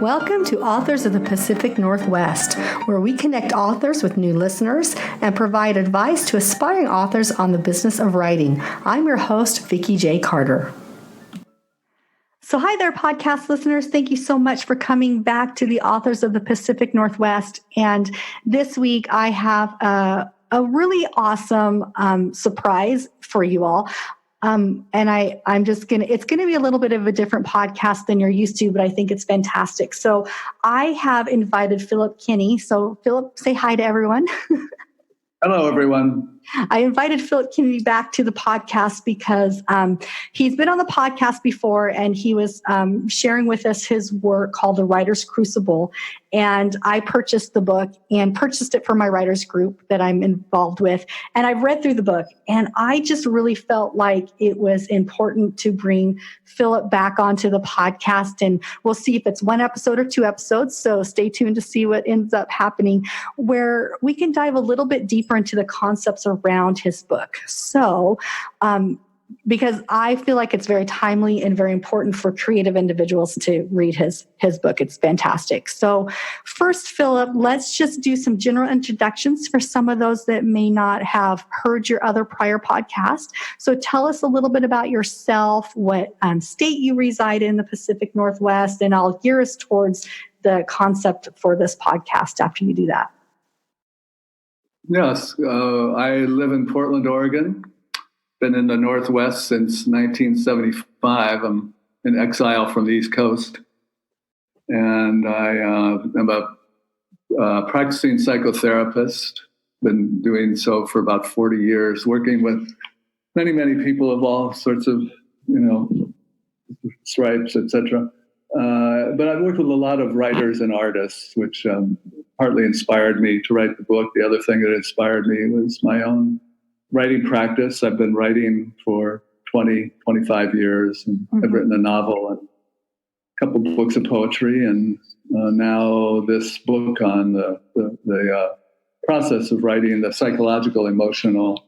Welcome to Authors of the Pacific Northwest, where we connect authors with new listeners and provide advice to aspiring authors on the business of writing. I'm your host, Vikki J. Carter. So hi there, podcast listeners. Thank you so much for coming back to the Authors of the Pacific Northwest. And this week I have a really awesome surprise for you all. It's going to be a little bit of a different podcast than you're used to, but I think it's fantastic. So I have invited Philip Kenney. So Philip, say hi to everyone. Hello, everyone. I invited Philip Kenney back to the podcast because he's been on the podcast before, and he was sharing with us his work called The Writer's Crucible. And I purchased the book and purchased it for my writers group that I'm involved with. And I've read through the book, and I just really felt like it was important to bring Philip back onto the podcast. And we'll see if it's one episode or 2 episodes. So stay tuned to see what ends up happening, where we can dive a little bit deeper into the concepts around his book. So, because I feel like it's very timely and very important for creative individuals to read his book. It's fantastic. So first, Philip, let's just do some general introductions for some of those that may not have heard your other prior podcast. So tell us a little bit about yourself, what state you reside in the Pacific Northwest, and I'll gear us towards the concept for this podcast after you do that. Yes, I live in Portland, Oregon. Been in the Northwest since 1975. I'm in exile from the East Coast. And I am a practicing psychotherapist. Been doing so for about 40 years, working with many, many people of all sorts of, stripes, etc. But I've worked with a lot of writers and artists, which partly inspired me to write the book. The other thing that inspired me was my own writing practice. I've been writing for 20, 25 years, and I've written a novel and a couple of books of poetry, and now this book on the process of writing, the psychological, emotional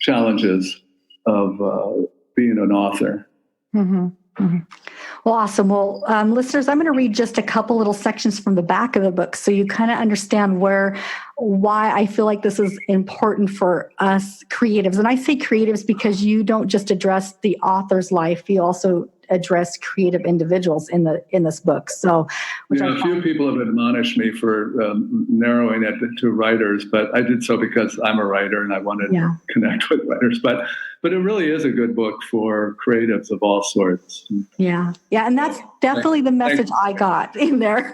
challenges of being an author. Mm-hmm. Mm-hmm. Well, awesome. Well, listeners, I'm going to read just a couple little sections from the back of the book so you kind of understand why I feel like this is important for us creatives. And I say creatives because you don't just address the author's life, you also address creative individuals in this book. So, a few people have admonished me for narrowing it to writers, but I did so because I'm a writer and I wanted to connect with writers. But it really is a good book for creatives of all sorts. Yeah, and that's definitely the message I got in there.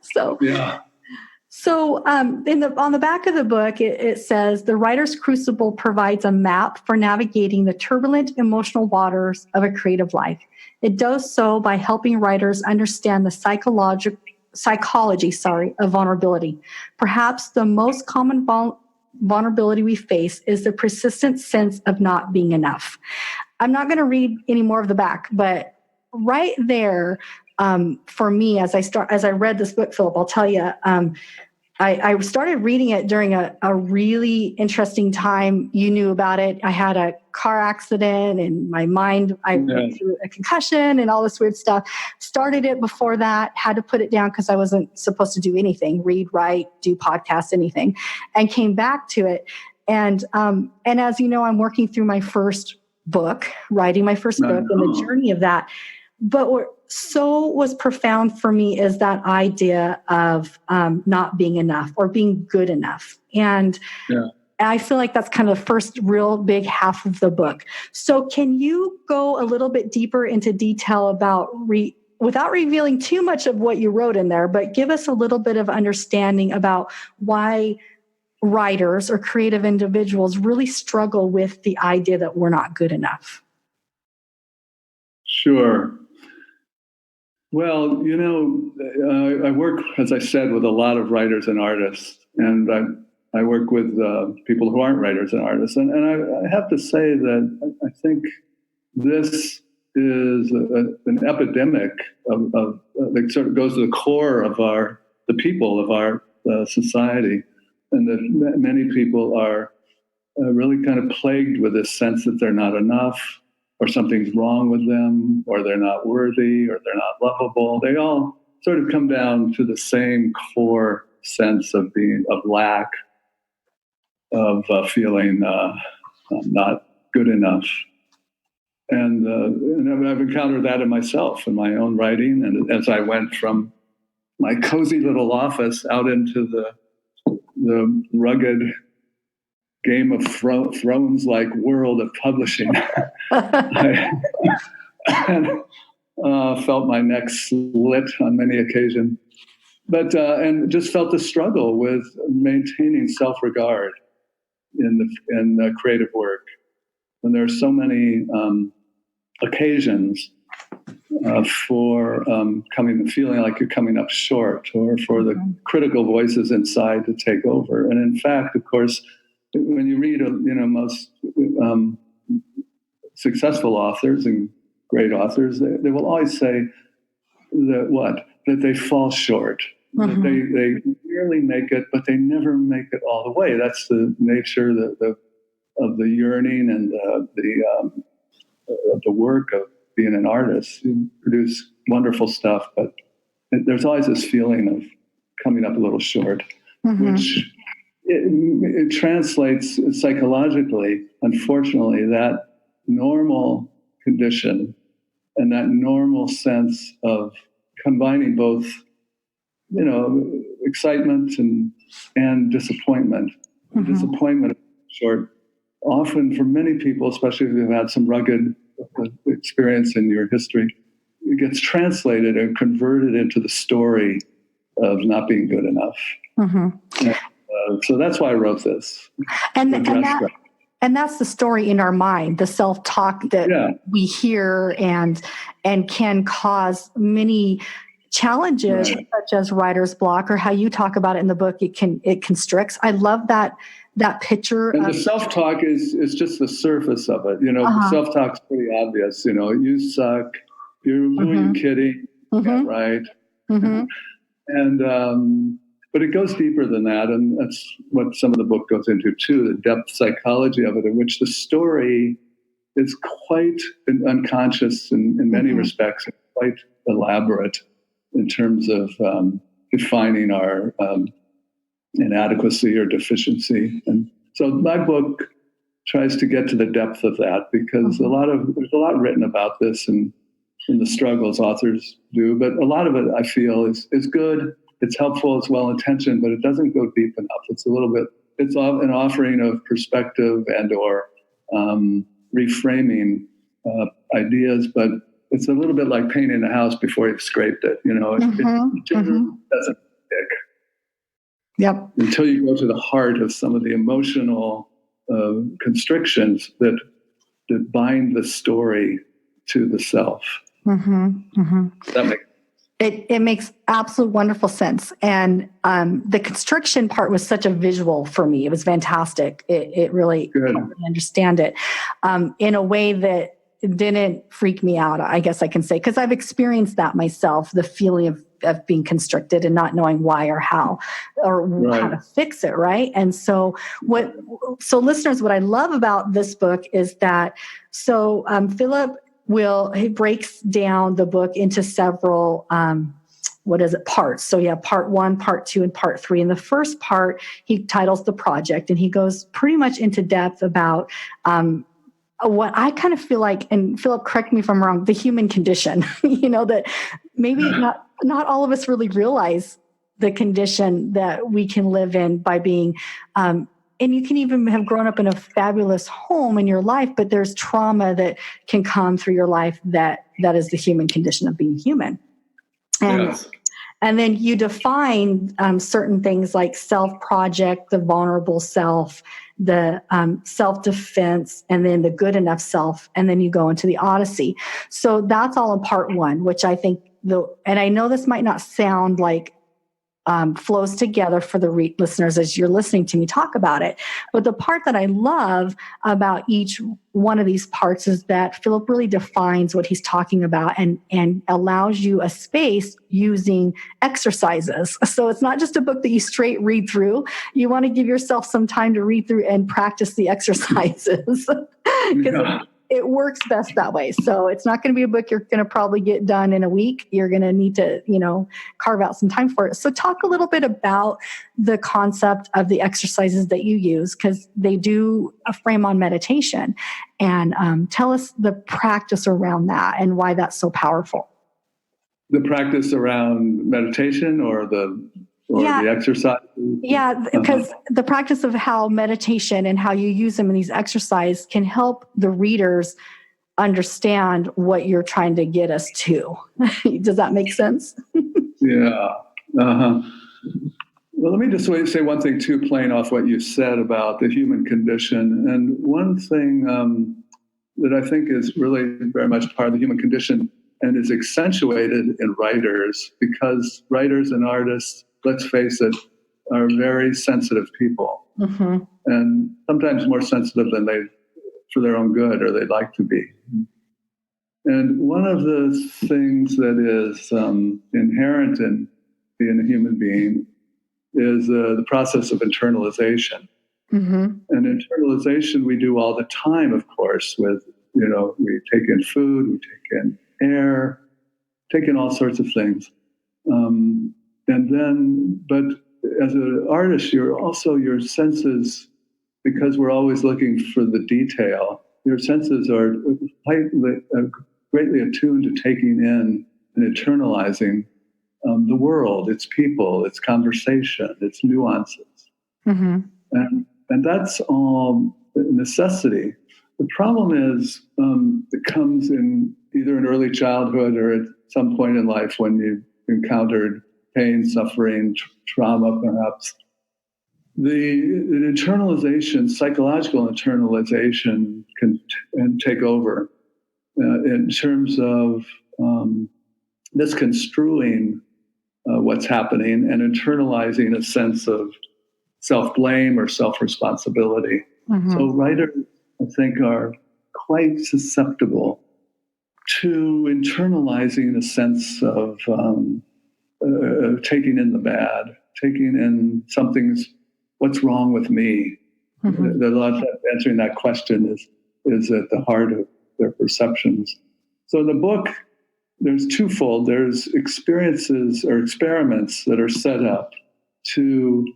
So, yeah. So on the back of the book, it says, the writer's crucible provides a map for navigating the turbulent emotional waters of a creative life. It does so by helping writers understand the psychology of vulnerability. Perhaps the most common vulnerability we face is the persistent sense of not being enough. I'm not going to read any more of the back, but right there, for me, as I read this book, Philip, I'll tell you, I started reading it during a really interesting time. You knew about it. I had a car accident and my mind, I went through a concussion and all this weird stuff. Started it before that, had to put it down because I wasn't supposed to do anything, read, write, do podcasts, anything, and came back to it. And as you know, I'm working through my first book, writing my first book and the journey of that. But what so was profound for me is that idea of not being enough or being good enough. And I feel like that's kind of the first real big half of the book. So can you go a little bit deeper into detail about, without revealing too much of what you wrote in there, but give us a little bit of understanding about why writers or creative individuals really struggle with the idea that we're not good enough? Sure. Well, I work, as I said, with a lot of writers and artists, and I work with people who aren't writers and artists. And I have to say that I think this is an epidemic that sort of goes to the core of the people of our society, and that many people are really kind of plagued with this sense that they're not enough, or something's wrong with them, or they're not worthy, or they're not lovable. They all sort of come down to the same core sense of lack, of feeling not good enough. And I've encountered that in myself, in my own writing. And as I went from my cozy little office out into the rugged Game of Thrones-like world of publishing, I felt my neck slit on many occasions. But and just felt the struggle with maintaining self-regard in creative work. And there are so many occasions for feeling like you're coming up short, or for the critical voices inside to take over. And in fact, of course, when you read, most successful authors and great authors, they will always say that they fall short. Mm-hmm. They rarely make it, but they never make it all the way. That's the nature of the yearning and the work of being an artist. You produce wonderful stuff, but there's always this feeling of coming up a little short, mm-hmm. which it translates psychologically. Unfortunately, that normal condition and that normal sense of combining both, excitement and disappointment. Mm-hmm. Disappointment short, often for many people, especially if you've had some rugged experience in your history, it gets translated and converted into the story of not being good enough. Mm-hmm. So that's why I wrote this. And that's the story in our mind, the self-talk that we hear and can cause many challenges, right, such as writer's block, or how you talk about it in the book. It constricts. I love that picture. And the self-talk is just the surface of it. The self-talk's pretty obvious. You suck. Who are you kidding? Mm-hmm. Yeah, right. Mm-hmm. And but it goes deeper than that, and that's what some of the book goes into too, the depth psychology of it, in which the story is quite unconscious in many mm-hmm. respects, and quite elaborate in terms of defining our inadequacy or deficiency. And so my book tries to get to the depth of that, because mm-hmm. there's a lot written about this and in the struggles authors do, but a lot of it I feel is good. It's helpful, it's well-intentioned, but it doesn't go deep enough. It's an offering of perspective and or reframing ideas, but it's a little bit like painting a house before you've scraped it. Mm-hmm. It doesn't stick. Yep. Until you go to the heart of some of the emotional constrictions that bind the story to the self. Mm-hmm. Mm-hmm. That makes It makes absolute wonderful sense. And the constriction part was such a visual for me. It was fantastic. It really helped me understand it in a way that didn't freak me out, I guess I can say, because I've experienced that myself, the feeling of being constricted and not knowing why or how or how to fix it, right? And so listeners, what I love about this book is that, Philip he breaks down the book into several, parts. So you have part 1, part 2, and part 3. In the first part, he titles the project, and he goes pretty much into depth about what I kind of feel like, and Philip, correct me if I'm wrong, the human condition, that maybe not all of us really realize the condition that we can live in by being, and you can even have grown up in a fabulous home in your life, but there's trauma that can come through your life that is the human condition of being human. And then you define certain things like self-project, the vulnerable self, the self-defense, and then the good enough self, and then you go into the Odyssey. So that's all in part 1, which I think, and I know this might not sound like flows together for the listeners as you're listening to me talk about it. But the part that I love about each one of these parts is that Philip really defines what he's talking about and allows you a space using exercises. So it's not just a book that you straight read through. You want to give yourself some time to read through and practice the exercises. Because it works best that way. So it's not going to be a book you're going to probably get done in a week. You're going to need to, carve out some time for it. So talk a little bit about the concept of the exercises that you use, because they do a frame on meditation, and tell us the practice around that and why that's so powerful. The practice around meditation or the exercise? Yeah, because the practice of how meditation and how you use them in these exercises can help the readers understand what you're trying to get us to. Does that make sense? Yeah. Uh-huh. Well, let me just say one thing too, playing off what you said about the human condition. And one thing that I think is really very much part of the human condition and is accentuated in writers, because writers and artists, let's face it, are very sensitive people, and sometimes more sensitive than they, for their own good, or they'd like to be. And one of the things that is inherent in being a human being is the process of internalization. And internalization we do all the time, of course, with, we take in food, we take in air, take in all sorts of things. But as an artist, your senses, because we're always looking for the detail, your senses are greatly attuned to taking in and internalizing the world, its people, its conversation, its nuances. And that's all necessity. The problem is it comes in either in early childhood or at some point in life when you encountered pain, suffering, trauma, perhaps. The internalization, psychological internalization, can take over in terms of misconstruing what's happening and internalizing a sense of self-blame or self-responsibility. So writers, I think, are quite susceptible to internalizing a sense of taking in the bad, taking in what's wrong with me. A lot of answering that question is at the heart of their perceptions. So in the book, there's twofold. There's experiences or experiments that are set up to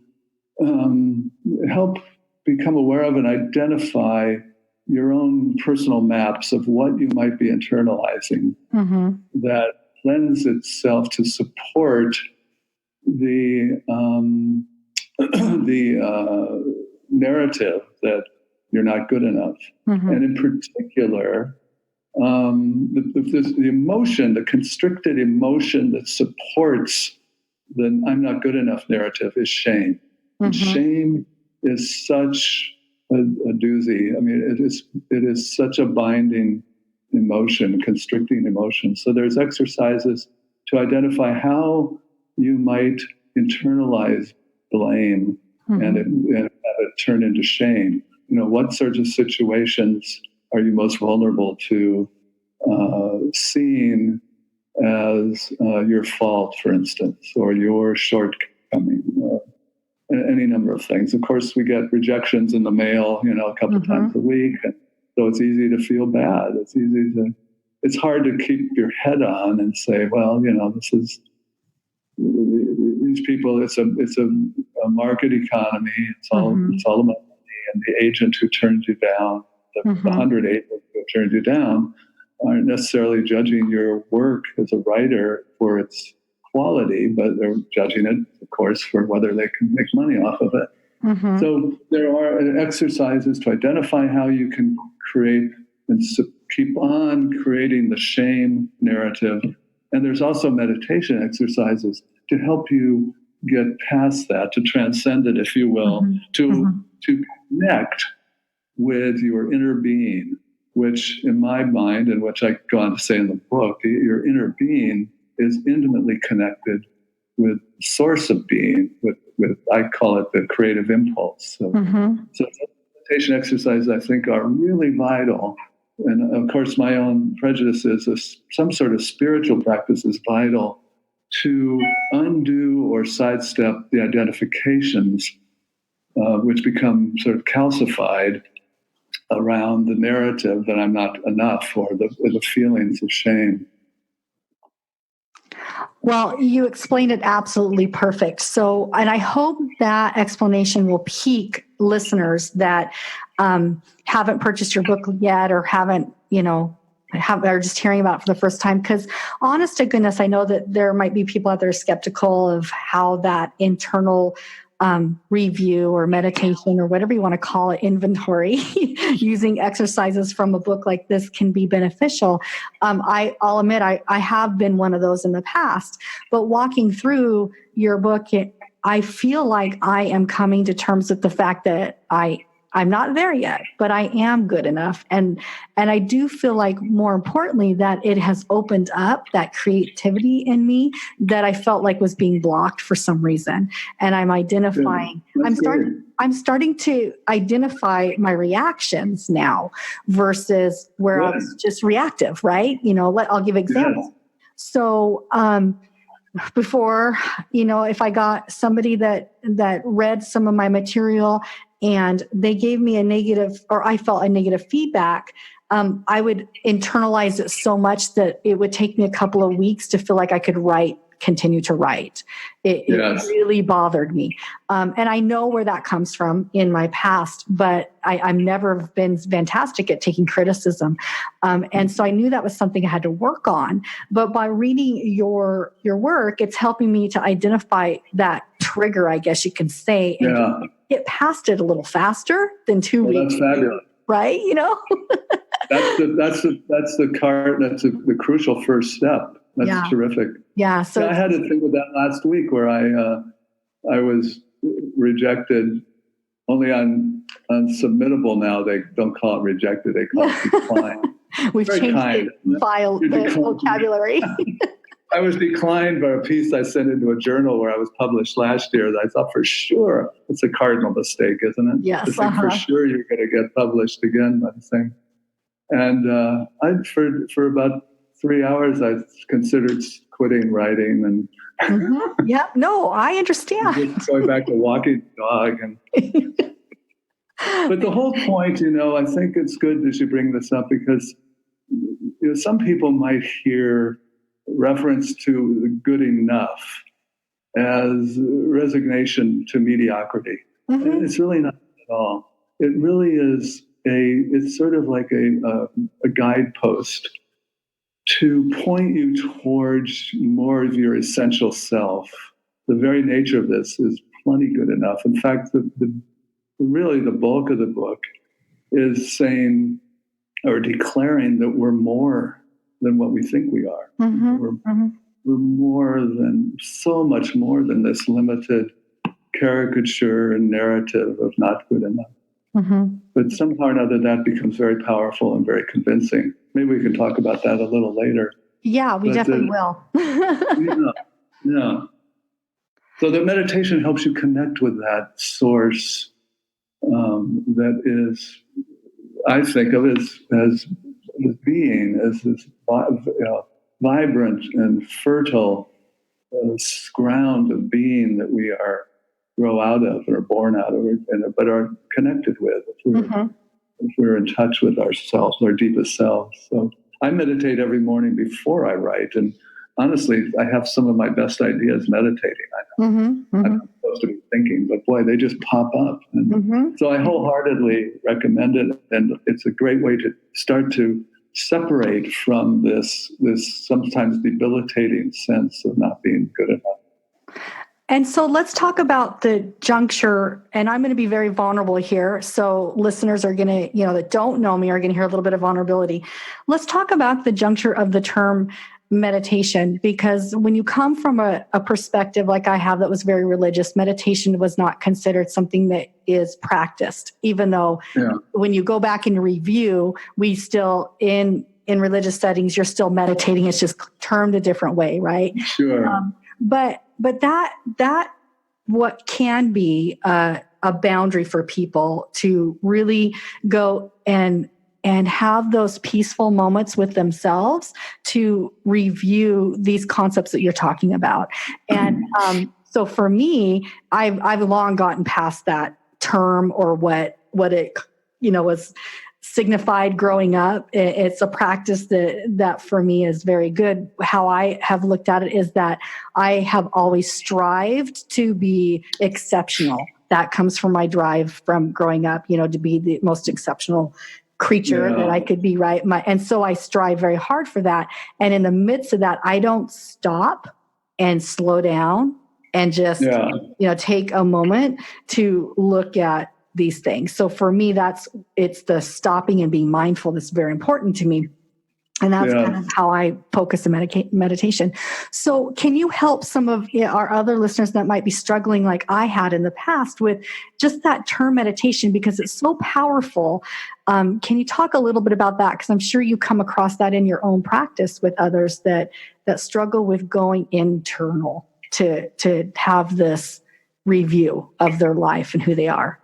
help become aware of and identify your own personal maps of what you might be internalizing that lends itself to support the narrative that you're not good enough. And in particular, the emotion, the constricted emotion that supports the I'm not good enough narrative is shame. And shame is such a doozy. I mean, it is such a binding emotion, constricting emotion. So there's exercises to identify how you might internalize blame and have it turn into shame. What sorts of situations are you most vulnerable to seeing as your fault, for instance, or your shortcoming, or any number of things. Of course, we get rejections in the mail, a couple of times a week. And so it's easy to feel bad. It's hard to keep your head on and say, well, this is, these people, it's a market economy. It's all about money, and the agent who turns you down, the 100 agents who turned you down, aren't necessarily judging your work as a writer for its quality, but they're judging it, of course, for whether they can make money off of it. So there are exercises to identify how you can create and keep on creating the shame narrative. And there's also meditation exercises to help you get past that, to transcend it, if you will, to connect with your inner being, which in my mind, and which I go on to say in the book, your inner being is intimately connected with the source of being, with I call it the creative impulse. So meditation exercises, I think, are really vital. And of course, my own prejudice is some sort of spiritual practice is vital to undo or sidestep the identifications which become sort of calcified around the narrative that I'm not enough, or the feelings of shame. Well, you explained it absolutely perfect. So, and I hope that explanation will pique listeners that haven't purchased your book yet, or haven't, are just hearing about it for the first time. Because honest to goodness, I know that there might be people out there skeptical of how that internal review or meditation or whatever you want to call it, inventory, using exercises from a book like this can be beneficial. I'll admit I have been one of those in the past, but walking through your book, I feel like I am coming to terms with the fact that I'm not there yet, but I am good enough. And I do feel like, more importantly, that it has opened up that creativity in me that I felt like was being blocked for some reason. And I'm identifying, I'm starting to identify my reactions now versus where I was just reactive, right? I'll give examples. Yes. So, before, if I got somebody that read some of my material and they gave me a negative, or I felt a negative feedback, I would internalize it so much that it would take me a couple of weeks to feel like I could continue to write. It really bothered me. And I know where that comes from in my past, but I've never been fantastic at taking criticism. And so I knew that was something I had to work on. But by reading your work, it's helping me to identify that trigger, I guess you can say, and get past it a little faster than 2 weeks. That's fabulous. Right? That's the crucial first step. That's terrific. Yeah. So I had to think of that last week, where I was rejected only on submittable. Now they don't call it rejected; they call it declined. We've changed the vocabulary. I was declined by a piece I sent into a journal where I was published last year. That I thought, for sure, it's a cardinal mistake, isn't it? Yes. To think for sure you're going to get published again by the thing. And for about 3 hours, I considered quitting writing and yeah, no, I understand. Just going back to walking the dog. But the whole point, I think it's good that you bring this up, because some people might hear reference to good enough as resignation to mediocrity. And it's really not at all. It really is it's sort of like a guidepost to point you towards more of your essential self. The very nature of this is plenty good enough. In fact, really the bulk of the book is saying or declaring that we're more than what we think we are. We're more than, so much more than this limited caricature and narrative of not good enough. But somehow or another, that becomes very powerful and very convincing. Maybe we can talk about that a little later. Yeah, we definitely will. Yeah. So the meditation helps you connect with that source that is, I think of as being, as this vibrant and fertile ground of being that we grow out of, or born out of, but are connected with if we're in touch with ourselves, our deepest selves. So I meditate every morning before I write, and honestly, I have some of my best ideas meditating. I'm not supposed to be thinking, but boy, they just pop up. And so I wholeheartedly recommend it, and it's a great way to start to separate from this sometimes debilitating sense of not being good enough. And so let's talk about the juncture, and I'm going to be very vulnerable here. So listeners are going to, that don't know me are going to hear a little bit of vulnerability. Let's talk about the juncture of the term meditation, because when you come from a perspective like I have that was very religious, meditation was not considered something that is practiced, even though when you go back and review, we still, in religious settings, you're still meditating. It's just termed a different way, right? Sure. But that what can be a boundary for people to really go and have those peaceful moments with themselves to review these concepts that you're talking about. And so for me, I've long gotten past that term, or what it was signified growing up. It's a practice that for me is very good. How I have looked at it is that I have always strived to be exceptional. That comes from my drive from growing up, to be the most exceptional creature that I could be, right? And so I strive very hard for that. And in the midst of that, I don't stop and slow down and just, take a moment to look at these things. So for me, it's the stopping and being mindful that's very important to me. And that's kind of how I focus in meditation. So can you help some of our other listeners that might be struggling like I had in the past with just that term meditation, because it's so powerful? Can you talk a little bit about that? Because I'm sure you come across that in your own practice with others that struggle with going internal to have this review of their life and who they are.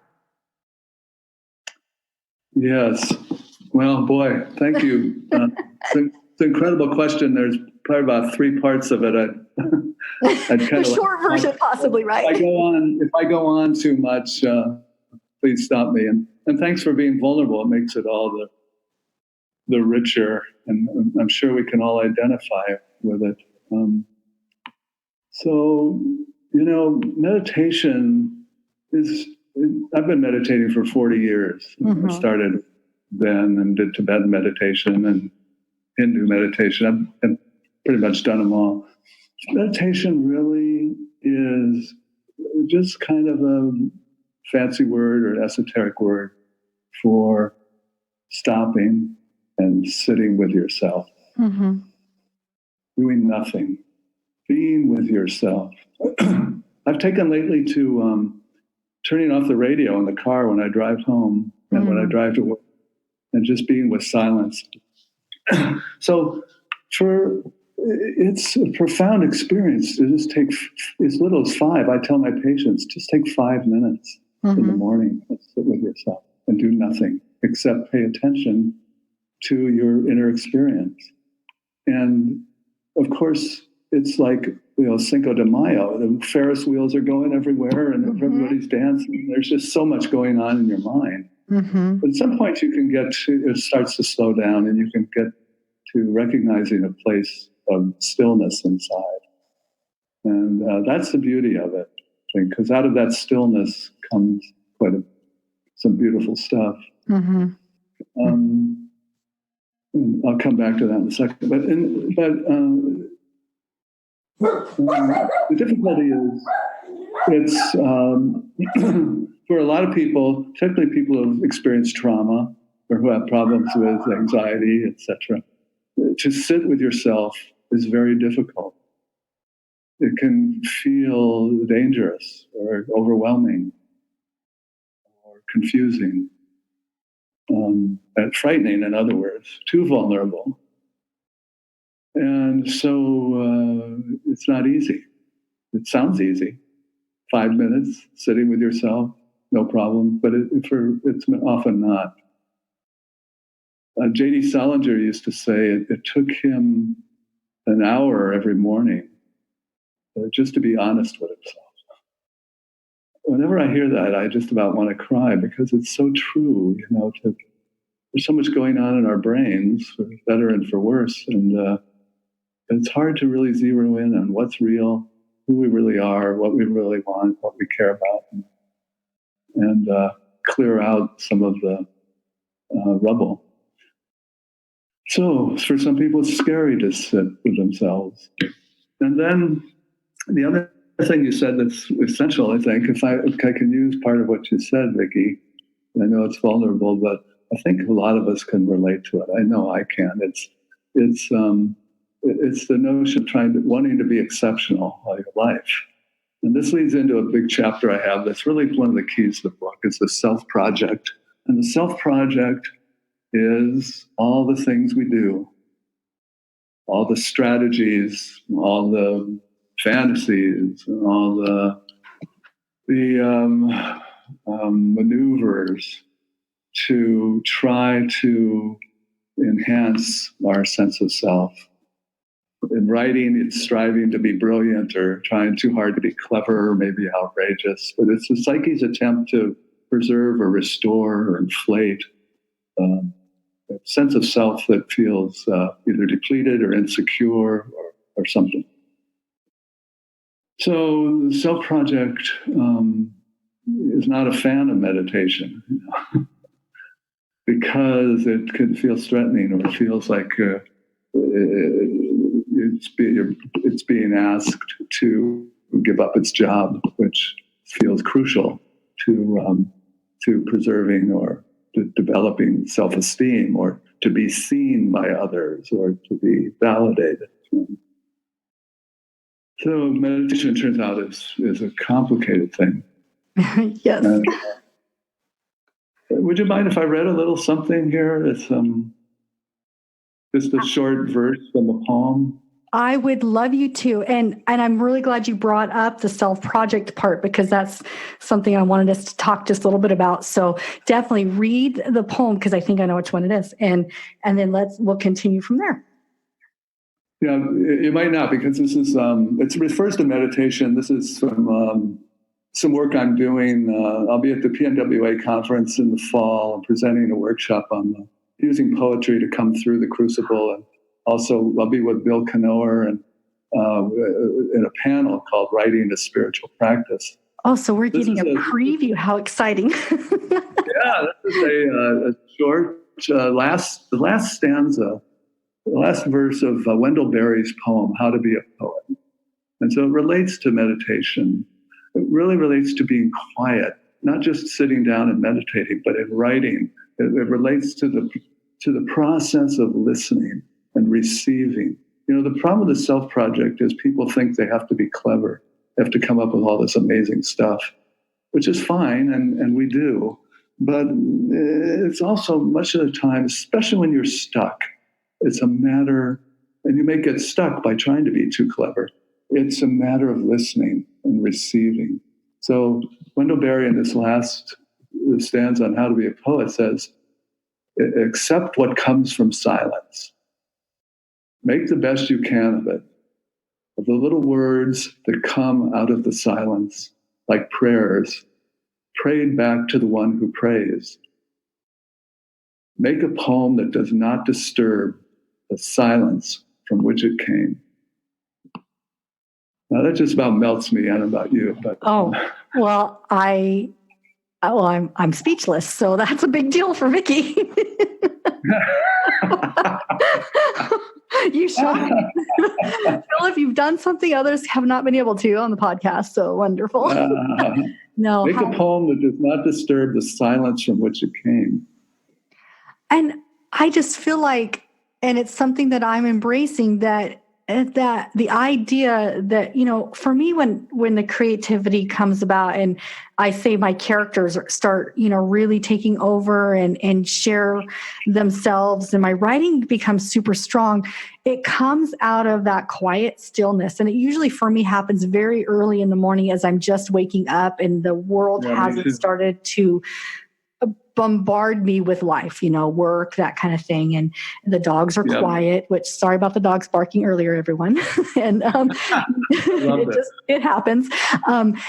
Yes. Well, boy, thank you. It's an incredible question. There's probably about 3 parts of it. I'd kind the short version, possibly, right? If I go on too much, please stop me. And thanks for being vulnerable. It makes it all the richer, and I'm sure we can all identify with it. So, meditation is. I've been meditating for 40 years. I started then and did Tibetan meditation and Hindu meditation. I've pretty much done them all. Meditation really is just kind of a fancy word or esoteric word for stopping and sitting with yourself, doing nothing, being with yourself. I've taken lately to turning off the radio in the car when I drive home and when I drive to work, and just being with silence. So it's a profound experience to just take as little as 5. I tell my patients, just take 5 minutes in the morning and sit with yourself and do nothing except pay attention to your inner experience. And of course, it's like, Cinco de Mayo, the Ferris wheels are going everywhere and everybody's dancing. There's just so much going on in your mind. But at some point you can it starts to slow down and you can get to recognizing a place of stillness inside. And that's the beauty of it, because out of that stillness comes some beautiful stuff. I'll come back to that in a second. The difficulty is it's for a lot of people, particularly people who have experienced trauma or who have problems with anxiety, etc. To sit with yourself is very difficult. It can feel dangerous or overwhelming or confusing, and frightening, in other words, too vulnerable. And so it's not easy. It sounds easy. 5 minutes sitting with yourself, no problem, but it's often not. J.D. Salinger used to say it took him an hour every morning just to be honest with himself. Whenever I hear that, I just about want to cry, because it's so true. There's so much going on in our brains, for better and for worse, and it's hard to really zero in on what's real, who we really are, what we really want, what we care about, and clear out some of the rubble. So for some people, it's scary to sit with themselves. And then the other thing you said that's essential, I think, if I can use part of what you said, Vikki, I know it's vulnerable, but I think a lot of us can relate to it. I know I can. It's the notion of wanting to be exceptional all your life. And this leads into a big chapter I have that's really one of the keys to the book. It's the self-project. And the self-project is all the things we do, all the strategies, all the fantasies, all the maneuvers to try to enhance our sense of self. In writing, it's striving to be brilliant or trying too hard to be clever or maybe outrageous. But it's the psyche's attempt to preserve or restore or inflate a sense of self that feels either depleted or insecure or something. So the self project is not a fan of meditation, because it can feel threatening, or it feels like it's being asked to give up its job, which feels crucial to preserving or to developing self-esteem, or to be seen by others, or to be validated. So meditation, turns out, is a complicated thing. Yes. Would you mind if I read a little something here? It's just a short verse from a poem. I would love you to. And I'm really glad you brought up the self-project part, because that's something I wanted us to talk just a little bit about. So definitely read the poem, because I think I know which one it is. And then we'll continue from there. Yeah, you might not, because this is, it refers to meditation. This is from some work I'm doing. I'll be at the PNWA conference in the fall. I'm presenting a workshop on using poetry to come through the Crucible. And also, I'll be with Bill Kenney and in a panel called Writing a Spiritual Practice. Oh, so we're getting a preview. How exciting. Yeah, this is a short, the last stanza, the last verse of Wendell Berry's poem, How to Be a Poet. And so it relates to meditation. It really relates to being quiet, not just sitting down and meditating, but in writing. It relates to the process of listening and receiving. You know, the problem with the self-project is people think they have to be clever. They have to come up with all this amazing stuff, which is fine, and we do. But it's also, much of the time, especially when you're stuck, it's a matter, and you may get stuck by trying to be too clever. It's a matter of listening and receiving. So Wendell Berry, in this last stanza on How to Be a Poet, says, accept what comes from silence. Make the best you can of it, of the little words that come out of the silence, like prayers, prayed back to the one who prays. Make a poem that does not disturb the silence from which it came. Now that just about melts me. I don't know about you, but well, I'm speechless. So that's a big deal for Vikki. You shocked me. Philip, you've done something others have not been able to on the podcast. So wonderful. No, make a poem that does not disturb the silence from which it came. And I just feel like, and it's something that I'm embracing, that the idea that, you know, for me, when the creativity comes about and I say my characters start, you know, really taking over and share themselves, and my writing becomes super strong, it comes out of that quiet stillness. And it usually for me happens very early in the morning as I'm just waking up and the world hasn't started to bombard me with life, you know, work, that kind of thing. And the dogs are quiet, which, sorry about the dogs barking earlier, everyone. And it happens,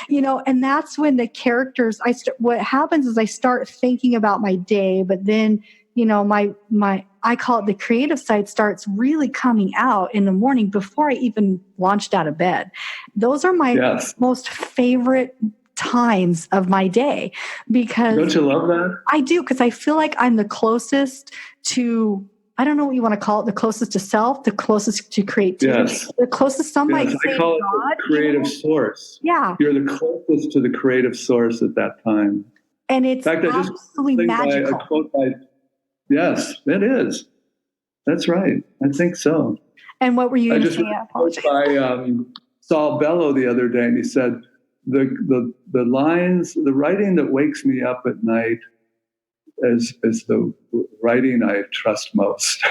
you know, and that's when the characters, what happens is I start thinking about my day, but then, you know, I call it the creative side starts really coming out in the morning before I even launched out of bed. Those are my most favorite times of my day, because don't you love that? I do, because I feel like I'm the closest to, I don't know what you want to call it, the closest to self, the closest to creativity, the closest, some might say I call God, it the creative source. Yeah. You're the closest to the creative source at that time. And it's absolutely magical. A quote by, yes, it is. That's right. I think so. And what were you going to say? I apologize. By Saul Bellow the other day, and he said, the lines, the writing that wakes me up at night is the writing I trust most.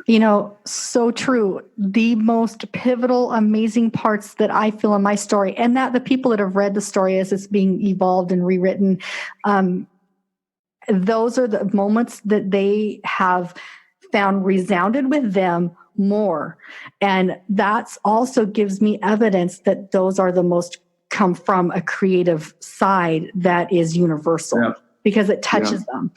You know, so true. The most pivotal, amazing parts that I feel in my story, and that the people that have read the story as it's being evolved and rewritten, those are the moments that they have found resounded with them more. And that's also gives me evidence that those are the most come from a creative side that is universal. because it touches them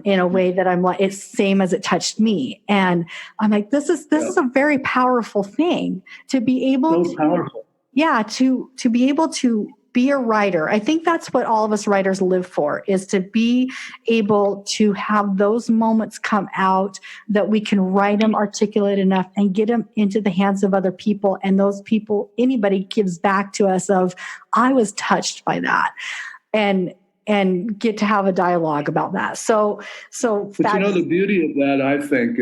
in a way that I'm like, it's same as it touched me. And I'm like, this is a very powerful thing to be able to be able to be a writer. I think that's what all of us writers live for, is to be able to have those moments come out that we can write them articulate enough and get them into the hands of other people. And those people, anybody gives back to us of, I was touched by that, and get to have a dialogue about that. So but the beauty of that, I think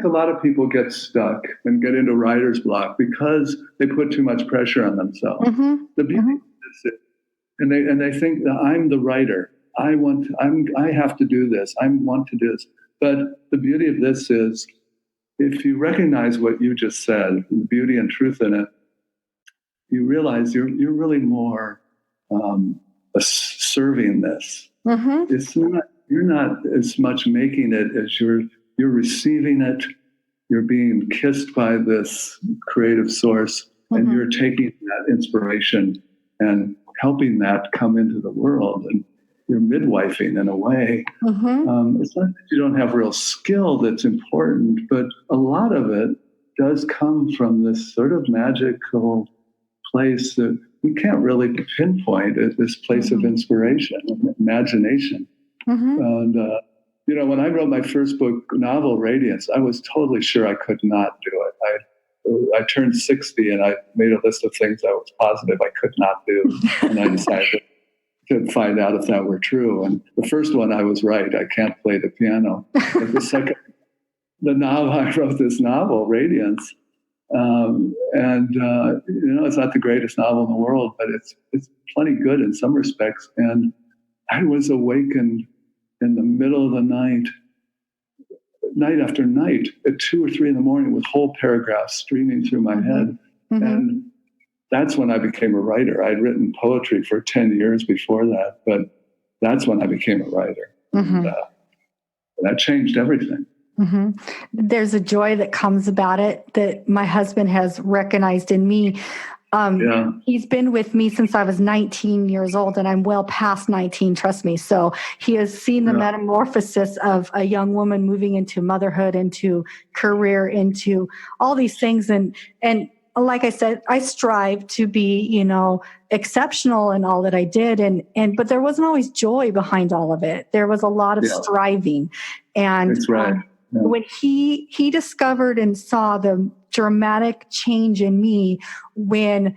a lot of people get stuck and get into writer's block because they put too much pressure on themselves. Mm-hmm. The beauty is it, and they think that I'm the writer. I have to do this. I want to do this. But the beauty of this is, if you recognize what you just said, beauty and truth in it, you realize you're really more serving this. Mm-hmm. It's not, you're not as much making it as you're receiving it. You're being kissed by this creative source, and you're taking that inspiration and helping that come into the world, and you're midwifing in a way. It's not that you don't have real skill that's important, but a lot of it does come from this sort of magical place that we can't really pinpoint at this place of inspiration and imagination. And, when I wrote my first book, novel, Radiance, I was totally sure I could not do it. I turned 60 and I made a list of things I was positive I could not do. And I decided to find out if that were true. And the first one, I was right. I can't play the piano. But I wrote this novel, Radiance. It's not the greatest novel in the world, but it's plenty good in some respects. And I was awakened in the middle of the night after night, at 2 or 3 in the morning, with whole paragraphs streaming through my head. And that's when I became a writer. I'd written poetry for 10 years before that, but that's when I became a writer. And that changed everything. There's a joy that comes about it that my husband has recognized in me. He's been with me since I was 19 years old, and I'm well past 19, trust me. So he has seen the metamorphosis of a young woman moving into motherhood, into career, into all these things. And like I said, I strive to be, exceptional in all that I did. But there wasn't always joy behind all of it. There was a lot of striving. And that's right. When he discovered and saw the dramatic change in me when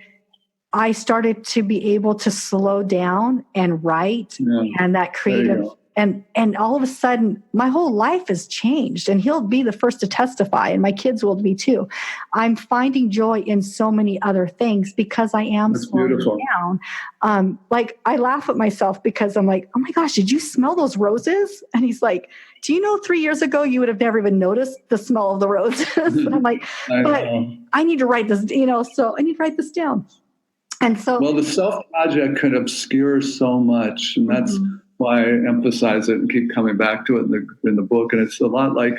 I started to be able to slow down and write, and that creative, and all of a sudden my whole life has changed, and he'll be the first to testify, and my kids will be too. I'm finding joy in so many other things because I am slowing down. Like I laugh at myself because I'm like, oh my gosh, did you smell those roses? And he's like, do you know 3 years ago you would have never even noticed the smell of the roses? And I'm like, but I need to write this, so I need to write this down. And so, well, the self project can obscure so much, and that's why I emphasize it and keep coming back to it in the book. And it's a lot like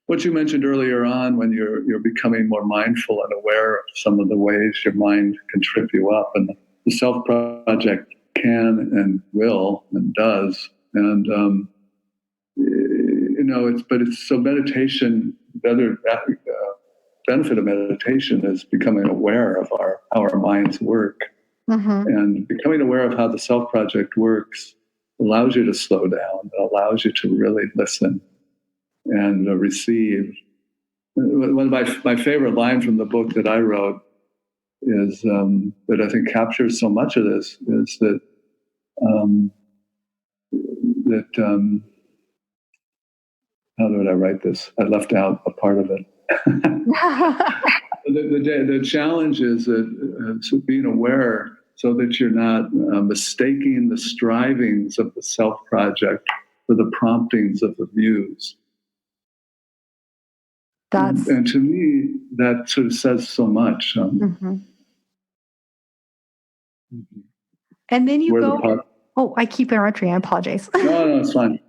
what you mentioned earlier on, when you're becoming more mindful and aware of some of the ways your mind can trip you up. And the self project can and will and does. And it's so meditation. The other benefit of meditation is becoming aware of how our minds work, and becoming aware of how the self project works allows you to slow down. It allows you to really listen and receive. One of my favorite lines from the book that I wrote is that I think captures so much of this is that how did I write this? I left out a part of it. The challenge is that being aware so that you're not mistaking the strivings of the self-project for the promptings of the muse. And to me, that sort of says so much. And then you go... I keep interrupting. I apologize. No, it's fine.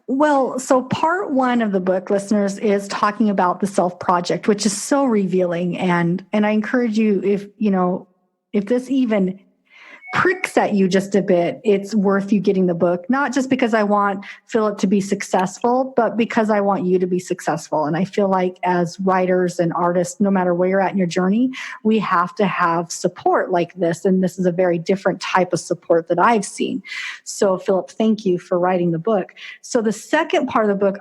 Well, so part 1 of the book, listeners, is talking about the self-project, which is so revealing. And I encourage you, if this even pricks at you just a bit, it's worth you getting the book, not just because I want Philip to be successful, but because I want you to be successful. And I feel like as writers and artists, no matter where you're at in your journey, we have to have support like this. And this is a very different type of support that I've seen. So Philip, thank you for writing the book. So the second part of the book,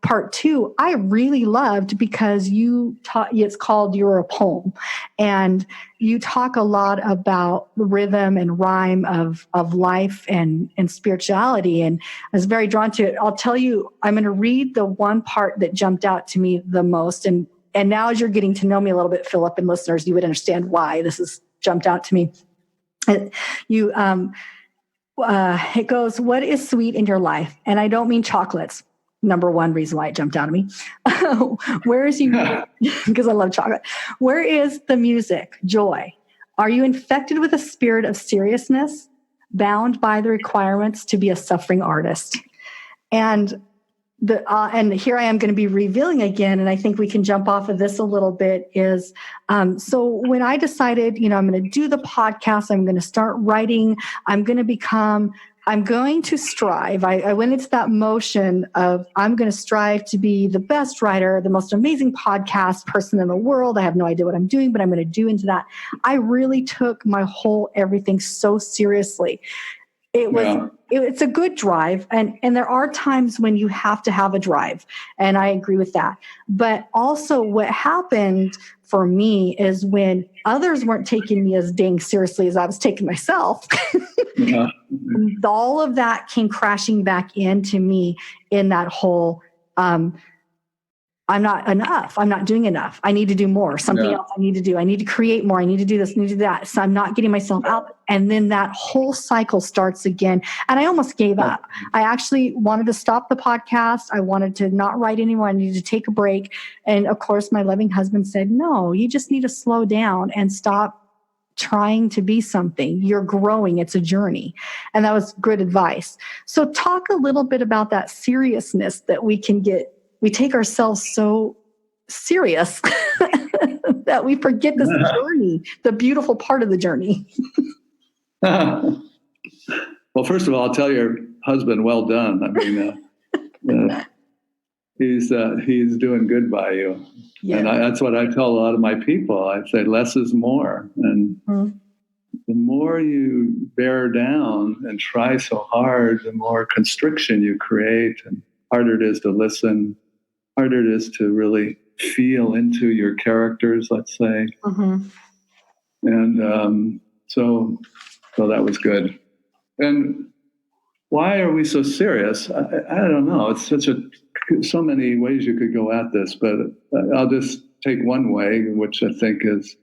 part 2, I really loved because it's called You're a Poem. And you talk a lot about the rhythm and rhyme of life and spirituality. And I was very drawn to it. I'll tell you, I'm going to read the one part that jumped out to me the most. And now as you're getting to know me a little bit, Philip, and listeners, you would understand why this has jumped out to me. It goes, what is sweet in your life? And I don't mean chocolates. Number one reason why it jumped out at me. Where is you? Because I love chocolate. Where is the music, joy? Are you infected with a spirit of seriousness, bound by the requirements to be a suffering artist? And and here I am going to be revealing again, and I think we can jump off of this a little bit, is so when I decided, I'm going to do the podcast, I'm going to start writing, I'm going to strive. I went into that motion of I'm going to strive to be the best writer, the most amazing podcast person in the world. I have no idea what I'm doing, but I'm going to do into that. I really took my whole everything so seriously. It's a good drive. And there are times when you have to have a drive. And I agree with that. But also what happened for me is when others weren't taking me as dang seriously as I was taking myself, all of that came crashing back into me in that whole, I'm not enough. I'm not doing enough. I need to do more. Something else I need to do. I need to create more. I need to do this, I need to do that. So I'm not getting myself out. And then that whole cycle starts again. And I almost gave up. I actually wanted to stop the podcast. I wanted to not write anymore. I needed to take a break. And of course, my loving husband said, no, you just need to slow down and stop trying to be something. You're growing. It's a journey. And that was good advice. So talk a little bit about that seriousness that we can get. We take ourselves so serious that we forget this journey, the beautiful part of the journey. Well, first of all, I'll tell your husband, well done. I mean, he's doing good by you. Yeah. And that's what I tell a lot of my people. I say less is more. And the more you bear down and try so hard, the more constriction you create, and harder it is to listen, harder it is to really feel into your characters, let's say. And so that was good. And why are we so serious? I don't know. It's so many ways you could go at this, but I'll just take one way, which I think is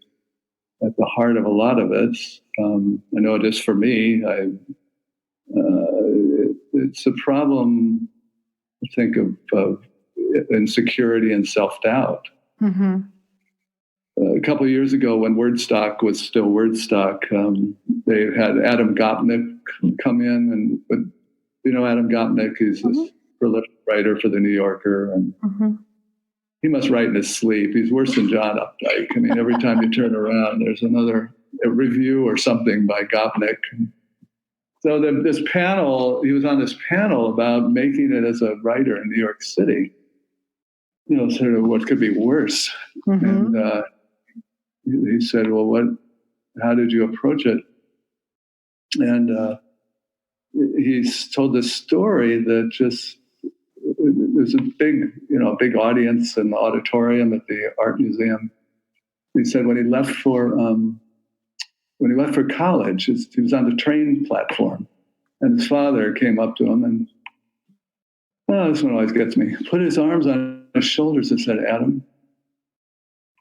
at the heart of a lot of it. I know it is for me. It's a problem, I think, of insecurity and self-doubt. A couple of years ago, when Wordstock was still Wordstock, they had Adam Gopnik come in, but Adam Gopnik, he's this prolific writer for the New Yorker, and he must write in his sleep. He's worse than John Updike. I mean, every time you turn around, there's a review or something by Gopnik. So this panel, he was on this panel about making it as a writer in New York City. Sort of what could be worse. And he said, well, how did you approach it? And he's told this story that just, there's a big audience in the auditorium at the art museum. He said when he left for college, he was on the train platform, and his father came up to him and, this one always gets me, put his arms on his shoulders and said, Adam,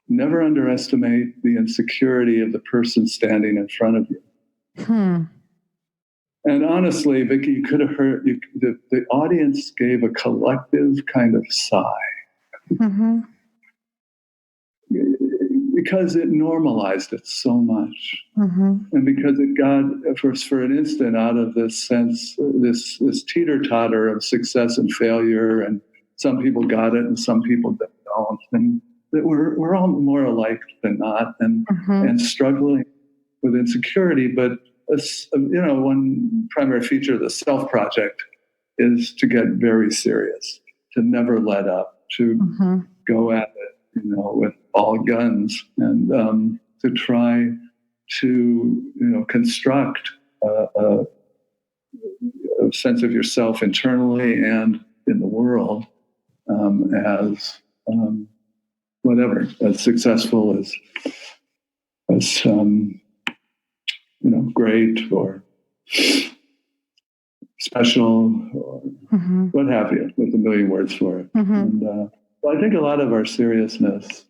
never underestimate the insecurity of the person standing in front of you. And honestly, Vikki, you could have heard, the audience gave a collective kind of sigh. Because it normalized it so much. And because it got, for an instant, out of this sense, this teeter-totter of success and failure, and some people got it and some people don't, and that we're all more alike than not, and struggling with insecurity. But one primary feature of the self project is to get very serious, to never let up, to go at it, with all guns, and to try to, construct a sense of yourself internally and in the world as whatever, as successful as great or special or what have you, with a million words for it. And I think a lot of our seriousness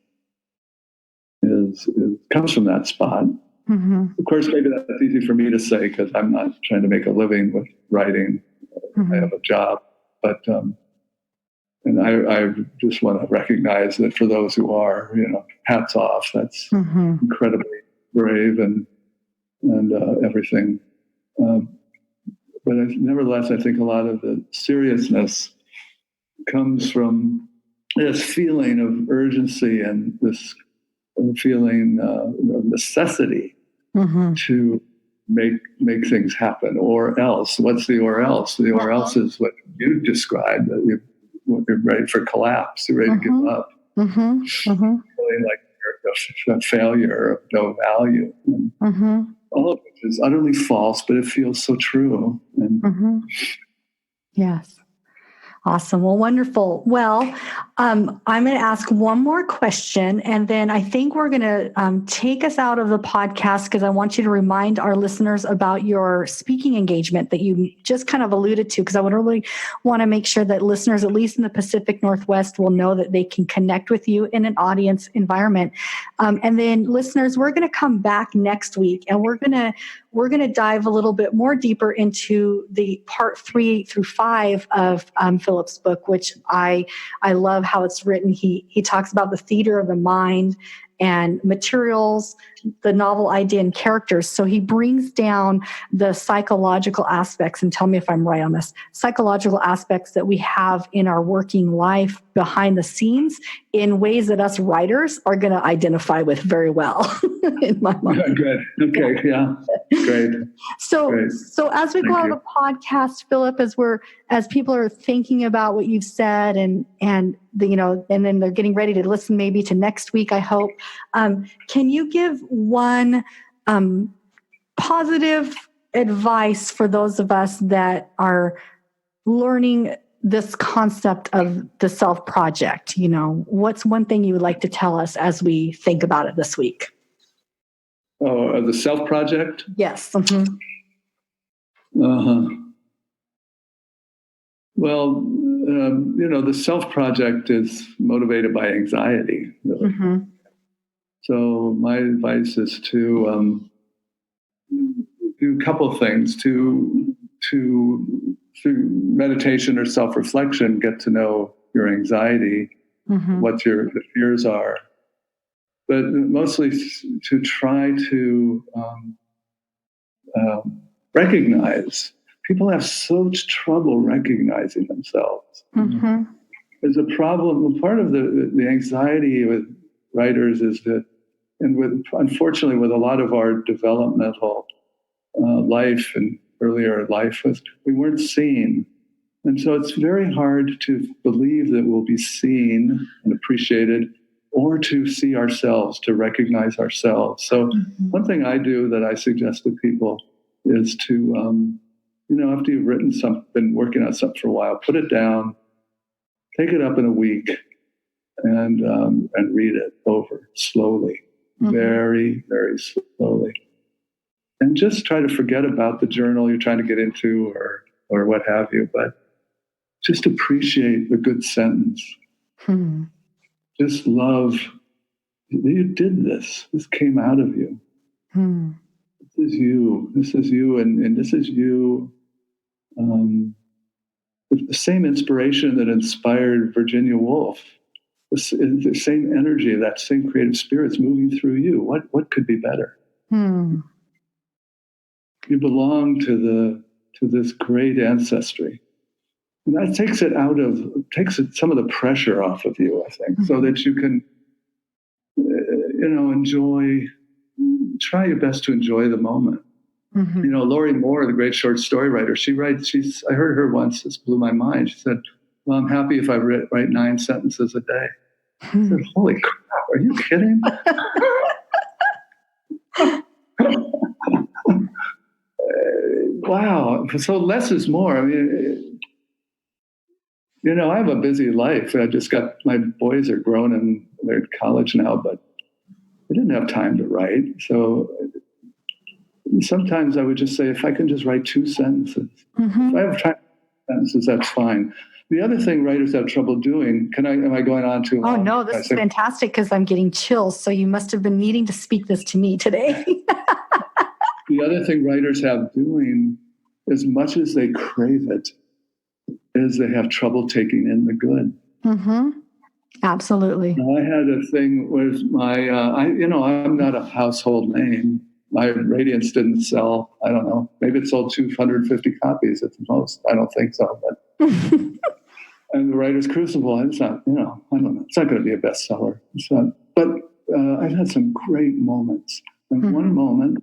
comes from that spot. Of course, maybe that's easy for me to say because I'm not trying to make a living with writing. I have a job, but and I just want to recognize that for those who are, hats off. That's incredibly brave and everything. But nevertheless, I think a lot of the seriousness comes from this feeling of urgency and this feeling of necessity to make things happen, or else. What's the or else? The or else is what you described, that you're ready for collapse, you're ready to give up. Feeling like you're a failure of no value. All of which is utterly false, but it feels so true. And yes. Awesome. Well, wonderful. Well, I'm going to ask one more question, and then I think we're going to take us out of the podcast because I want you to remind our listeners about your speaking engagement that you just kind of alluded to, because I would really want to make sure that listeners, at least in the Pacific Northwest, will know that they can connect with you in an audience environment. And then listeners, we're going to come back next week, and we're going to dive a little bit more deeper into the part 3 through 5 of Philip's book, which I love how it's written. He talks about the theater of the mind and materials, the novel idea, and characters. So he brings down the psychological aspects, and tell me if I'm right on this, psychological aspects that we have in our working life behind the scenes in ways that us writers are going to identify with very well in my mind. Good. Okay. Yeah. Great. So as we go out of the podcast, Philip, as people are thinking about what you've said and then they're getting ready to listen maybe to next week, I hope, can you give one positive advice for those of us that are learning this concept of the self project? What's one thing you would like to tell us as we think about it this week? Oh, the self project? Yes. Well, the self project is motivated by anxiety, really. So my advice is to do a couple of things. To through meditation or self-reflection, get to know your anxiety, what your fears are, but mostly to try to recognize. People have such trouble recognizing themselves. There's a problem. Part of the anxiety with writers is that, and unfortunately with a lot of our developmental life and earlier life, was we weren't seen. And so it's very hard to believe that we'll be seen and appreciated, or to see ourselves, to recognize ourselves. So one thing I do that I suggest to people is to, after you've written something, been working on something for a while, put it down, take it up in a week, and read it over slowly, very, very slowly. And just try to forget about the journal you're trying to get into or what have you, but just appreciate the good sentence. Just love that you did this. This came out of you. This is you. This is you. And this is you. With the same inspiration that inspired Virginia Woolf, the same energy, that same creative spirit's moving through you. What could be better? You belong to this great ancestry. And that takes some of the pressure off of you, I think, so that you can, try your best to enjoy the moment. Lori Moore, the great short story writer, I heard her once, this blew my mind. She said, well, I'm happy if I write 9 sentences a day. I said, holy crap, are you kidding? Wow. So less is more. I mean, I have a busy life. My boys are grown and they're in college now, but I didn't have time to write. So sometimes I would just say, if I can just write 2 sentences, if I have time for sentences, that's fine. The other thing writers have trouble doing, am I going on too long? Oh, no, this is fantastic because I'm getting chills. So you must have been needing to speak this to me today. The other thing writers have doing, as much as they crave it, is they have trouble taking in the good. Absolutely. I had a thing with I'm not a household name. My Radiance didn't sell, I don't know, maybe it sold 250 copies at the most. I don't think so. But and the Writer's Crucible, it's not, I don't know, it's not going to be a bestseller. But I've had some great moments. And one moment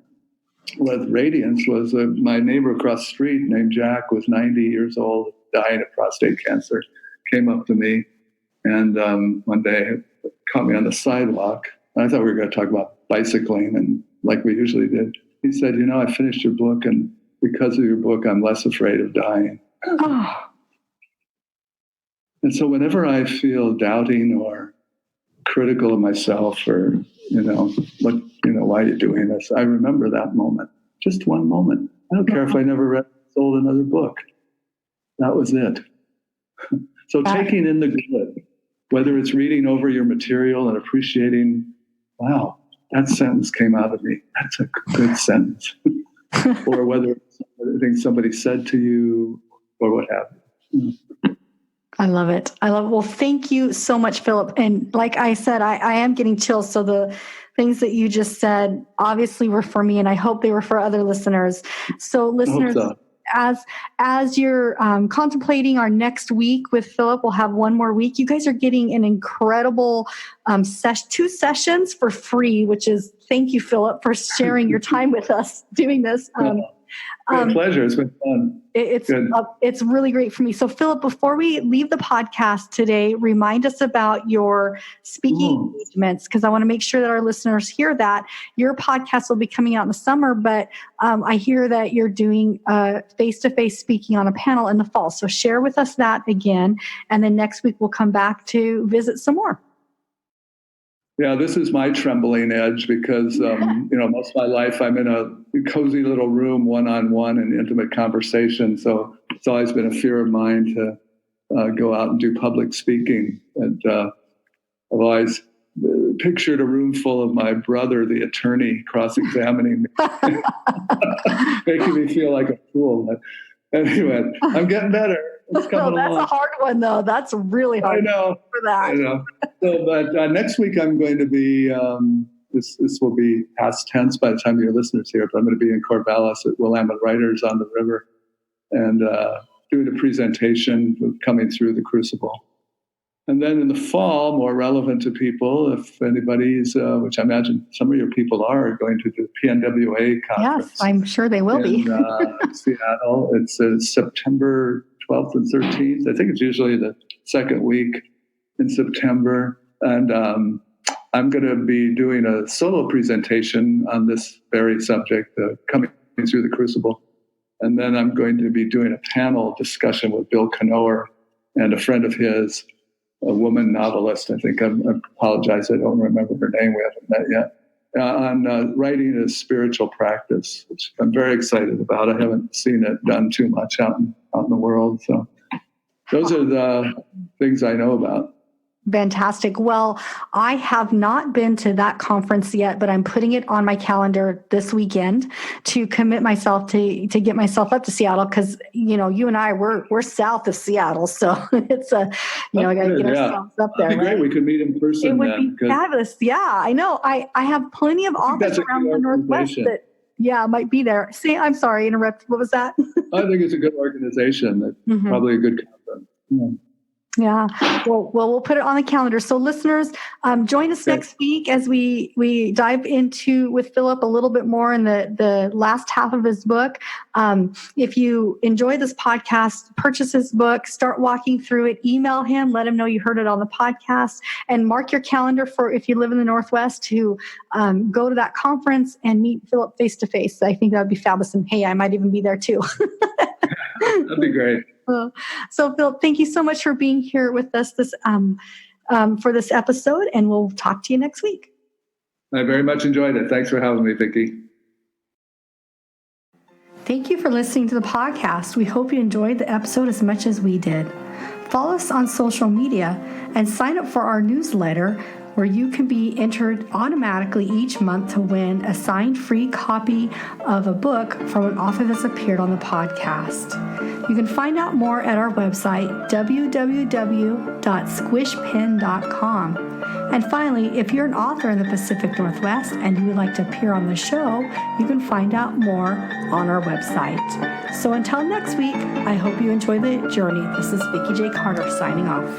with Radiance was my neighbor across the street named Jack was 90 years old, dying of prostate cancer, came up to me and one day caught me on the sidewalk. I thought we were going to talk about bicycling, and like we usually did. He said, I finished your book, and because of your book, I'm less afraid of dying. And so whenever I feel doubting or critical of myself or, why are you doing this? I remember that moment, just one moment. I don't care if I never sold another book. That was it. So taking in the good, whether it's reading over your material and appreciating, wow, that sentence came out of me. That's a good sentence. Or whether it's something somebody said to you or what have you. I love it. Well, thank you so much, Philip. And like I said, I am getting chills. So the things that you just said obviously were for me, and I hope they were for other listeners. So listeners, as you're contemplating our next week with Philip, we'll have one more week. You guys are getting an incredible 2 sessions for free, which is, thank you, Philip, for sharing your time with us doing this. My pleasure. It's been fun. It's really great for me. So, Philip, before we leave the podcast today, remind us about your speaking engagements, because I want to make sure that our listeners hear that. Your podcast will be coming out in the summer, but I hear that you're doing face-to-face speaking on a panel in the fall. So share with us that again, and then next week we'll come back to visit some more. Yeah, this is my trembling edge because, most of my life I'm in a cozy little room, one-on-one and intimate conversation. So it's always been a fear of mine to go out and do public speaking. And I've always pictured a room full of my brother, the attorney, cross-examining me, making me feel like a fool. But anyway, I'm getting better. That's a hard one, though. That's really hard. I know. For that. I know. So, but next week I'm going to be, this will be past tense by the time your listeners hear, but I'm going to be in Corvallis at Willamette Writers on the River and doing a presentation coming through the Crucible. And then in the fall, more relevant to people, if anybody's, which I imagine some of your people are, going to the PNWA conference. Yes, I'm sure they will be. In Seattle. It's September 12th and 13th. I think it's usually the second week in September. And I'm going to be doing a solo presentation on this very subject, coming through the Crucible. And then I'm going to be doing a panel discussion with Bill Knower and a friend of his, a woman novelist. I think I apologize, I don't remember her name. We haven't met yet. On writing as spiritual practice, which I'm very excited about. I haven't seen it done too much out in the world. So those are the things I know about. Fantastic. Well, I have not been to that conference yet, but I'm putting it on my calendar this weekend to commit myself to get myself up to Seattle, because you and I we're south of Seattle, so it's I got to get ourselves up there. That'd be great. We could meet in person. It would be fabulous. Yeah, I know. I have plenty of authors around the Northwest that might be there. See, I'm sorry, interrupt. What was that? I think it's a good organization. That's probably a good conference. Yeah. Yeah. Well, we'll put it on the calendar. So listeners, join us next week as we dive into with Philip a little bit more in the last half of his book. If you enjoy this podcast, purchase his book, start walking through it, email him, let him know you heard it on the podcast, and mark your calendar for, if you live in the Northwest, to go to that conference and meet Philip face to face. I think that would be fabulous. And hey, I might even be there too. That'd be great. So, Phil, thank you so much for being here with us for this episode, and we'll talk to you next week. I very much enjoyed it. Thanks for having me, Vikki. Thank you for listening to the podcast. We hope you enjoyed the episode as much as we did. Follow us on social media and sign up for our newsletter, where you can be entered automatically each month to win a signed free copy of a book from an author that's appeared on the podcast. You can find out more at our website, www.squishpen.com. And finally, if you're an author in the Pacific Northwest and you would like to appear on the show, you can find out more on our website. So until next week, I hope you enjoy the journey. This is Vikki J. Carter signing off.